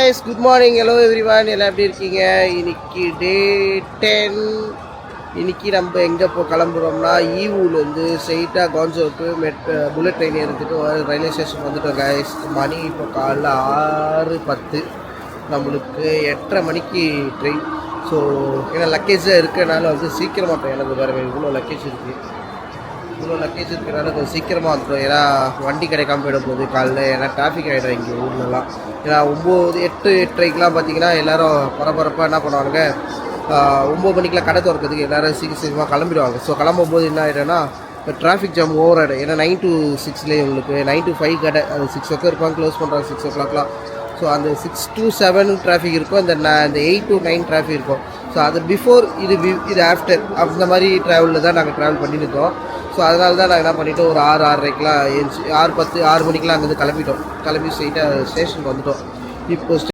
guys, good morning, hello everyone. எல்லாம் எப்படி இருக்கீங்க? இன்னைக்கு டே 10. இன்னைக்கு நம்ம எங்கே கிளம்புறோம்னா ஈவூலேருந்து ஸ்ட்ரெயிட்டாக கான்சோக்கு புல்லட் ட்ரெயின் ஏறதுக்கு ரயில்வே ஸ்டேஷன் வந்துட்டோம் guys. மணி இப்போ காலைல 6:10. நம்மளுக்கு 8:30 மணிக்கு ட்ரெயின். ஸோ ஏன்னா லக்கேஜாக இருக்கிறனால சீக்கிரமாக ட்ரெயின் எனக்கு பாருங்கள். இவ்வளோ லக்கேஜ் இருக்கிறனால கொஞ்சம் சீக்கிரமாக வந்துடும். ஏன்னா வண்டி கிடைக்காம போயிடும் போது காலைல, ஏன்னா டிராஃபிக் ஆகிடும் இங்கே ஊர்லலாம். ஏன்னா 8:30க்கெலாம் பார்த்தீங்கன்னா எல்லோரும் பரபரப்பாக என்ன பண்ணுவாங்க, 9 மணிக்கெலாம் கடை திறக்கிறதுக்கு எல்லோரும் சீக்கிரமாக கிளம்பிடுவாங்க. ஸோ கிளம்பும் போது என்ன ஆகிடும்னா டிராஃபிக் ஜாம் ஓவர் ஆகிடும். ஏன்னா 9 to 6 உங்களுக்கு 9 to 5 கடை, அது 6 o'clock இருப்பாங்க, க்ளோஸ் பண்ணுறாங்க 6 o'clockலாம். ஸோ அந்த 6 to 7 டிராஃபிக் இருக்கும், அந்த 8 to 9 டிராஃபிக் இருக்கும். ஸோ அது பிஃபோர் இது ஆஃப்டர் அந்த மாதிரி ட்ராவலில் தான் நாங்கள் ட்ராவல் பண்ணிட்டு இருக்கோம். ஸோ அதனால தான் நாங்கள் என்ன பண்ணிவிட்டோம், ஒரு 6:30க்கெலாம் 6:10 6 மணிக்கெலாம் அங்கேருந்து கிளம்பி ஸ்ட்ரெயிட்டாக ஸ்டேஷனுக்கு வந்துவிட்டோம். இப்போ